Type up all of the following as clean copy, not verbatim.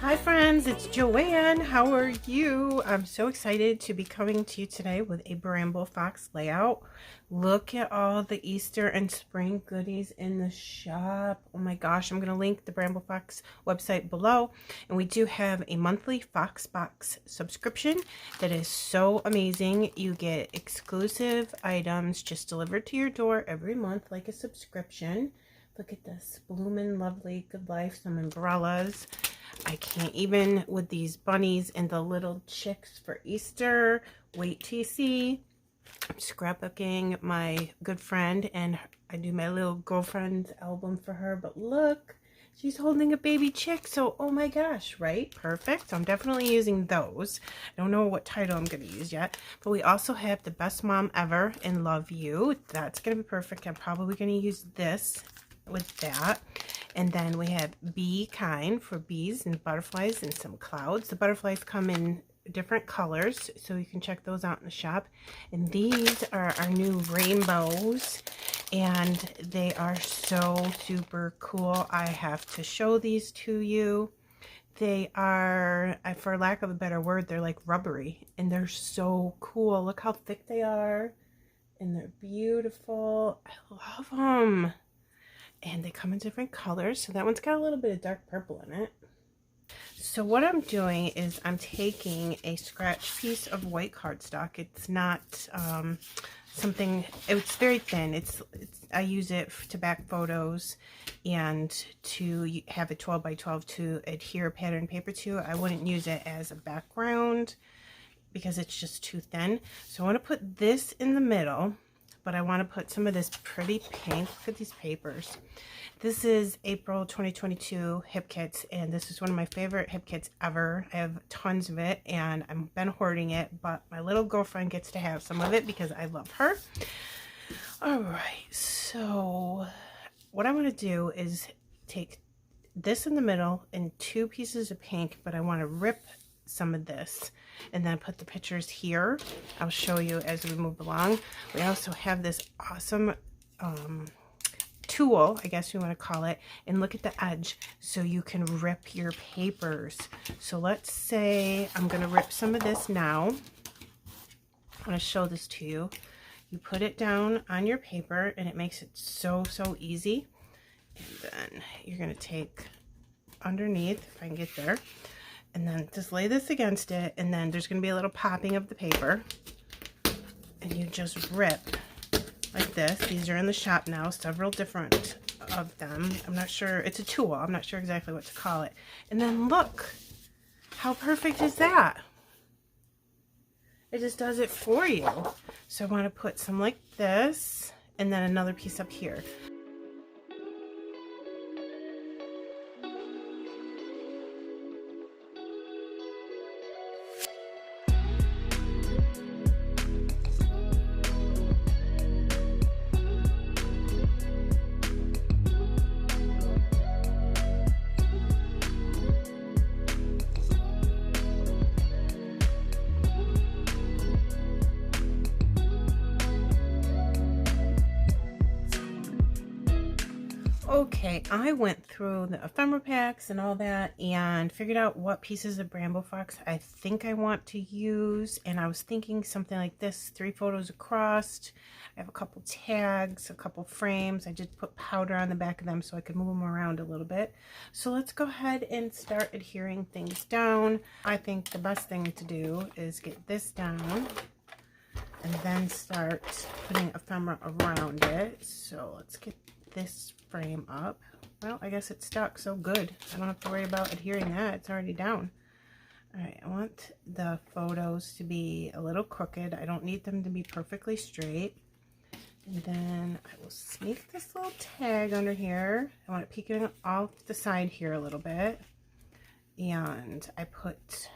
Hi friends, it's Joanne. How are you? I'm so excited to be coming to you today with a Bramble Fox layout. Look at all the Easter and spring goodies in the shop. Oh my gosh, I'm going to link the Bramble Fox website below. And we do have a monthly Fox Box subscription that is so amazing. You get exclusive items just delivered to your door every month like a subscription. Look at this, bloomin' lovely, good life, some umbrellas. I can't even with these bunnies and the little chicks for Easter. Wait till you see. I'm scrapbooking my good friend and I do my little girlfriend's album for her. But look, she's holding a baby chick. So, oh my gosh, right? Perfect. So I'm definitely using those. I don't know what title I'm going to use yet. But we also have the Best Mom Ever and Love You. That's going to be perfect. I'm probably going to use this with that. And then we have Be Kind for bees and butterflies and some clouds. The butterflies come in different colors, so you can check those out in the shop. And these are our new rainbows, and they are so super cool. I have to show these to you. They are, for lack of a better word, they're like rubbery, and they're so cool. Look how thick they are, and they're beautiful. I love them. And they come in different colors. So that one's got a little bit of dark purple in it. So what I'm doing is I'm taking a scratch piece of white cardstock. It's not something, it's very thin. I use it to back photos and to have a 12 by 12 to adhere pattern paper to. I wouldn't use it as a background because it's just too thin. So I want to put this in the middle, but I want to put some of this pretty pink. Look at these papers. This is April 2022 hip kits, and this is one of my favorite hip kits ever. I have tons of it, and I've been hoarding it, but my little girlfriend gets to have some of it because I love her. All right, so what I'm going to do is take this in the middle and two pieces of pink, but I want to rip some of this and then put the pictures here. I'll show you as we move along. We also have this awesome tool, I guess you want to call it, and look at the edge so you can rip your papers. So let's say I'm going to rip some of this now. I want to show this to you. You put it down on your paper and it makes it so easy. And then you're going to take underneath, if I can get there, and then just lay this against it, and then there's going to be a little popping of the paper, and you just rip like this. These are in the shop now, several different of them. I'm not sure, it's a tool, I'm not sure exactly what to call it. And then look, how perfect is that? It just does it for you. So I want to put some like this, and then another piece up here. Okay, I went through the ephemera packs and all that and figured out what pieces of Bramble Fox I think I want to use, and I was thinking something like this, 3 photos across. I have a couple tags, a couple frames. I just put powder on the back of them so I could move them around a little bit. So let's go ahead and start adhering things down. I think the best thing to do is get this down and then start putting ephemera around it. So let's get this frame up. Well, I guess it's stuck, so good. I don't have to worry about adhering that. It's already down. All right, I want the photos to be a little crooked. I don't need them to be perfectly straight. And then I will sneak this little tag under here. I want it peeking off the side here a little bit. And I put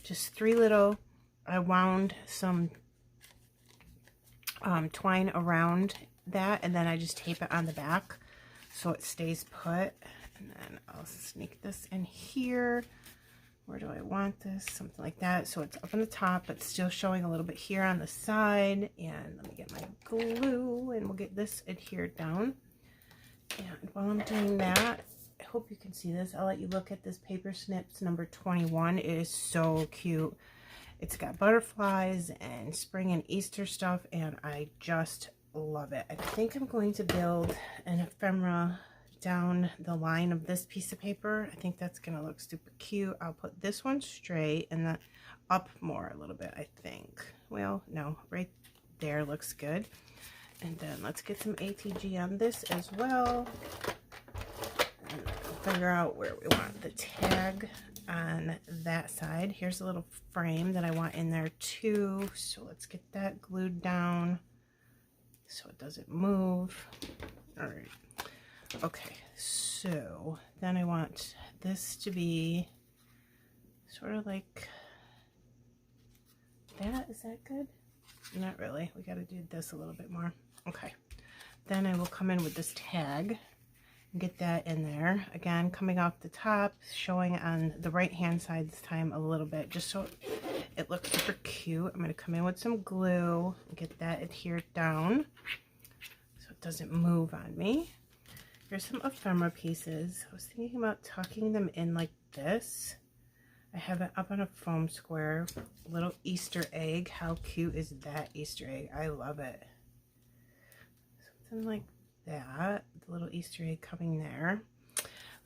just 3 little, I wound some twine around that, and then I just tape it on the back so it stays put. And then I'll sneak this in here. Where do I want this? Something like that. So it's up on the top, but still showing a little bit here on the side. And let me get my glue, and we'll get this adhered down. And while I'm doing that, hope you can see this. I'll let you look at this paper snips number 21. It is so cute. It's got butterflies and spring and Easter stuff, and I just love it. I think I'm going to build an ephemera down the line of this piece of paper. I think that's gonna look super cute. I'll put this one straight and then up more a little bit, I think. Well, no, right there looks good. And then let's get some ATG on this as well. And figure out where we want the tag on that side. Here's a little frame that I want in there too. So let's get that glued down so it doesn't move. All right. Okay, so then I want this to be sort of like that. Is that good? Not really. We got to do this a little bit more. Okay. Then I will come in with this tag and get that in there. Again, coming off the top, showing on the right-hand side this time a little bit, just so it looks super cute. I'm going to come in with some glue and get that adhered down so it doesn't move on me. Here's some ephemera pieces. I was thinking about tucking them in like this. I have it up on a foam square. Little Easter egg. How cute is that Easter egg? I love it. Something like that. The little Easter egg coming there.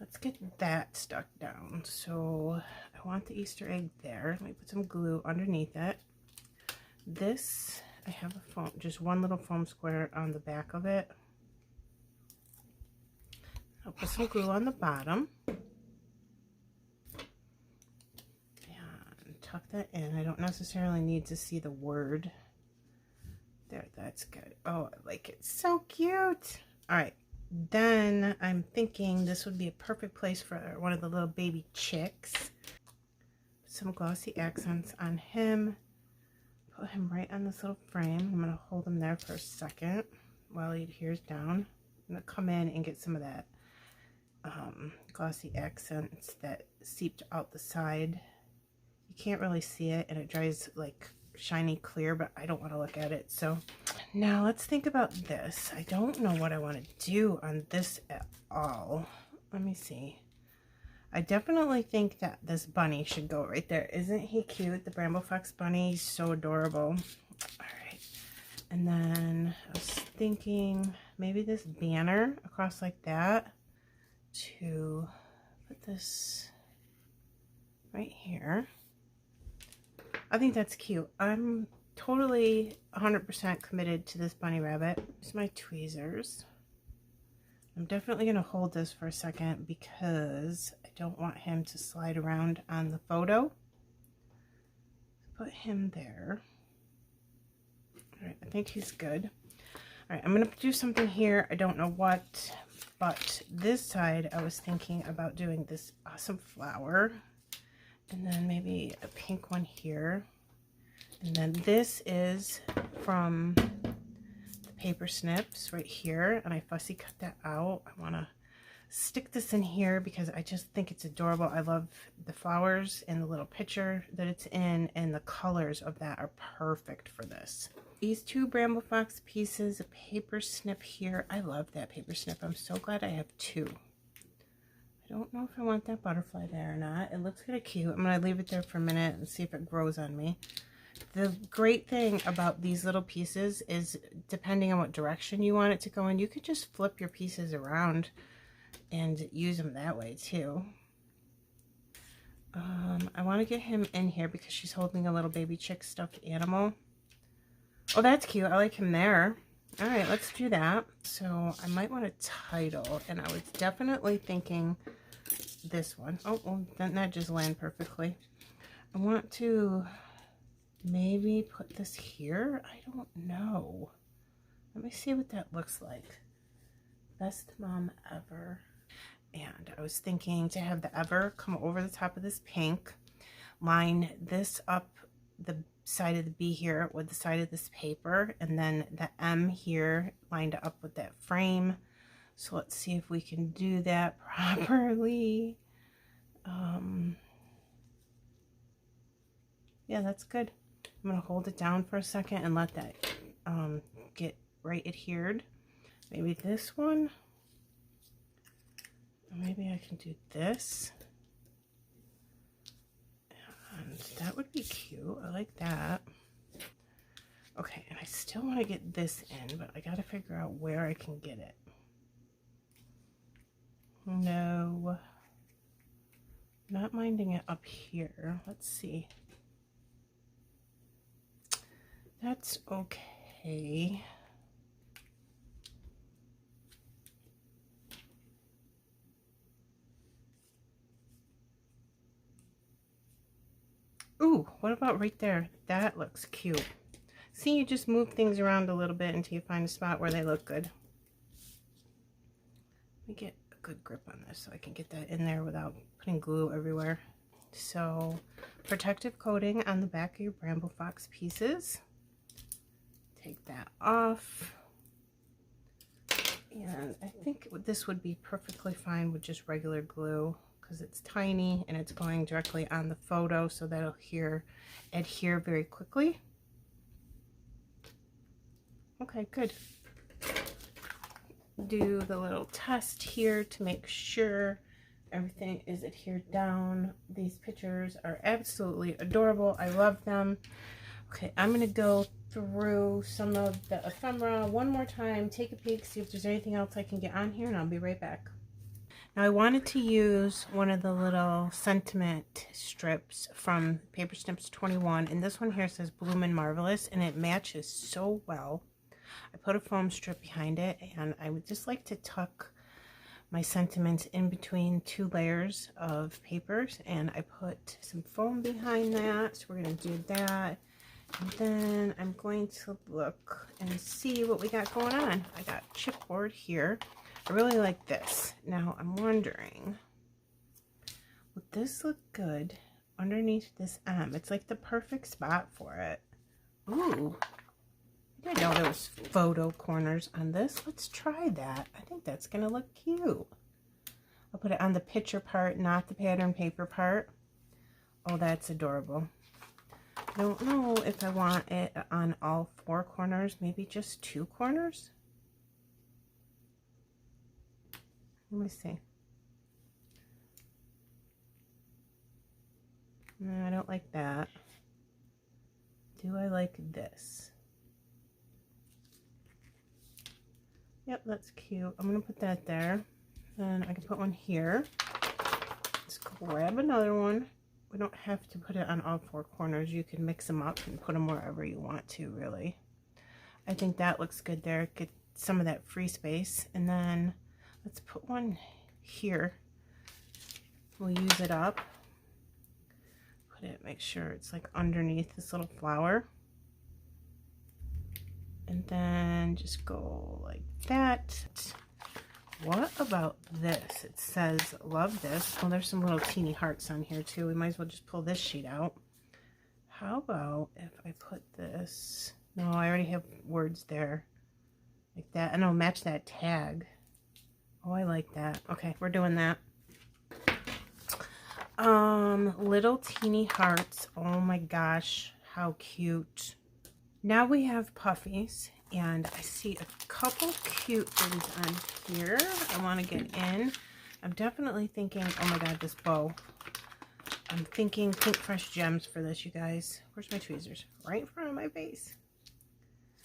Let's get that stuck down. So I want the Easter egg there. Let me put some glue underneath it. This, I have a foam, just one little foam square on the back of it. I'll put some glue on the bottom and tuck that in. I don't necessarily need to see the word. There, that's good. Oh, I like it. So cute. All right. Then I'm thinking this would be a perfect place for one of the little baby chicks. Some glossy accents on him. Put him right on this little frame. I'm going to hold him there for a second while he adheres down. I'm going to come in and get some of that glossy accents that seeped out the side. You can't really see it and it dries like shiny clear, but I don't want to look at it. So now let's think about this. I don't know what I want to do on this at all. Let me see. I definitely think that this bunny should go right there. Isn't he cute? The Bramble Fox bunny. He's so adorable. All right. And then I was thinking maybe this banner across like that, to put this right here. I think that's cute. I'm totally 100% committed to this bunny rabbit. Here's my tweezers. I'm definitely going to hold this for a second because I don't want him to slide around on the photo. Put him there. All right, I think he's good. All right, I'm going to do something here. I don't know what, but this side I was thinking about doing this awesome flower. And then maybe a pink one here. And then this is from the paper snips right here. And I fussy cut that out. I want to stick this in here because I just think it's adorable. I love the flowers and the little picture that it's in. And the colors of that are perfect for this. These two Bramble Fox pieces, a paper snip here. I love that paper snip. I'm so glad I have two. I don't know if I want that butterfly there or not. It looks kind of cute. I'm going to leave it there for a minute and see if it grows on me. The great thing about these little pieces is depending on what direction you want it to go in, you could just flip your pieces around and use them that way too. I want to get him in here because she's holding a little baby chick stuffed animal. Oh, that's cute. I like him there. All right, let's do that. So I might want a title, and I was definitely thinking this one. Oh, well, didn't that just land perfectly? I want to maybe put this here. I don't know. Let me see what that looks like. Best mom ever. And I was thinking to have the ever come over the top of this pink, line this up the side of the B here with the side of this paper, and then the M here lined up with that frame. So let's see if we can do that properly. Yeah, that's good. I'm going to hold it down for a second and let that get right adhered. Maybe this one. Maybe I can do this. And that would be cute. I like that. Okay, and I still want to get this in, but I got to figure out where I can get it. No, not minding it up here. Let's see. That's okay. Ooh, what about right there? That looks cute. See, you just move things around a little bit until you find a spot where they look good. Let me get a good grip on this so I can get that in there without putting glue everywhere. So, protective coating on the back of your Bramble Fox pieces. Take that off. And I think this would be perfectly fine with just regular glue because it's tiny and it's going directly on the photo, so that'll adhere very quickly. Okay, good. Do the little test here to make sure everything is adhered down. These pictures are absolutely adorable. I love them. Okay, I'm going to go through some of the ephemera one more time, take a peek, see if there's anything else I can get on here, and I'll be right back. Now I wanted to use one of the little sentiment strips from Paper Snips 21, and this one here says Bloomin' Marvelous, and it matches so well. I put a foam strip behind it, and I would just like to tuck my sentiments in between two layers of papers, and I put some foam behind that, so we're going to do that. And then I'm going to look and see what we got going on. I got chipboard here. I really like this. Now I'm wondering, would this look good underneath this M? It's like the perfect spot for it. Ooh, I didn't know there was photo corners on this. Let's try that. I think that's gonna look cute. I'll put it on the picture part, not the pattern paper part. Oh, that's adorable. I don't know if I want it on all four corners, maybe just two corners. Let me see. No, I don't like that. Do I like this? Yep, that's cute. I'm going to put that there. Then I can put one here. Let's grab another one. We don't have to put it on all four corners. You can mix them up and put them wherever you want to, really. I think that looks good there. Get some of that free space. And then let's put one here. We'll use it up. Put it, make sure it's like underneath this little flower. And then just go like that. What about this? It says, love this. Oh, there's some little teeny hearts on here too. We might as well just pull this sheet out. How about if I put this? No, I already have words there. Like that. And I'll match that tag. Oh, I like that. Okay, we're doing that. Little teeny hearts. Oh my gosh, how cute. Now we have puffies, and I see a couple cute things on here I want to get in. I'm definitely thinking, oh my god, this bow. I'm thinking Pinkfresh gems for this, you guys. Where's my tweezers? Right in front of my face.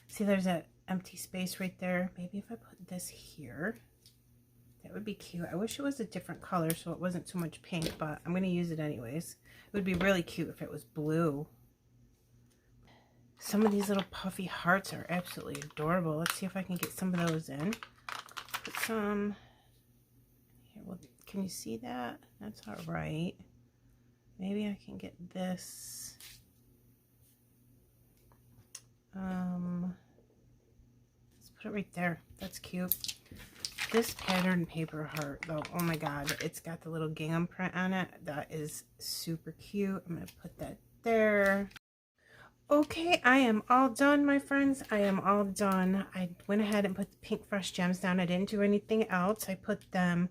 See, there's that empty space right there. Maybe if I put this here, that would be cute. I wish it was a different color so it wasn't too much pink, but I'm going to use it anyways. It would be really cute if it was blue. Some of these little puffy hearts are absolutely adorable. Let's see if I can get some of those in. Put some here. Well, can you see that? That's all right. Maybe I can get this. Let's put it right there. That's cute. This pattern paper heart, though, oh my god, it's got the little gingham print on it. That is super cute. I'm going to put that there. Okay, I am all done, my friends. I am all done. I went ahead and put the Pinkfresh gems down. I didn't do anything else. I put them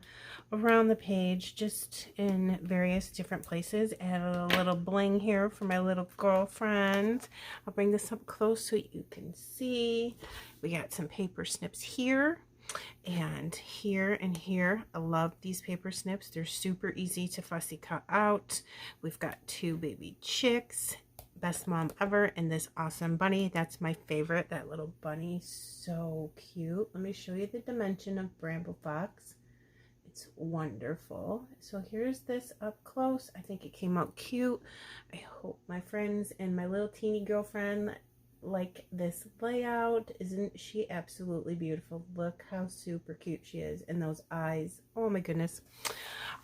around the page, just in various different places. Added a little bling here for my little girlfriend. I'll bring this up close so you can see. We got some paper snips here. And here and here, I love these paper snips. They're super easy to fussy cut out. We've got 2 baby chicks, best mom ever, and this awesome bunny. That's my favorite, that little bunny, so cute. Let me show you the dimension of Bramble Fox. It's wonderful. So here's this up close. I think it came out cute. I hope my friends and my little teeny girlfriend like this layout. Isn't she absolutely beautiful? Look how super cute she is, and those eyes, oh my goodness.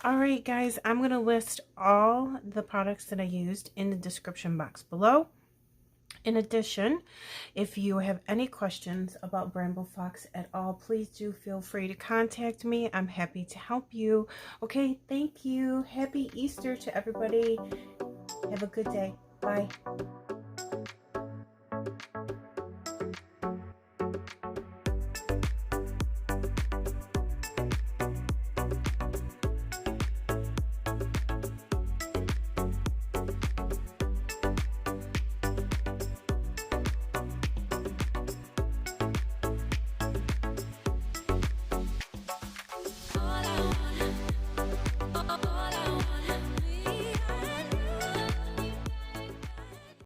All right guys, I'm going to list all the products that I used in the description box below. In addition, if you have any questions about Bramble Fox at all, please do feel free to contact me. I'm happy to help you. Okay, thank you. Happy Easter to everybody. Have a good day. Bye.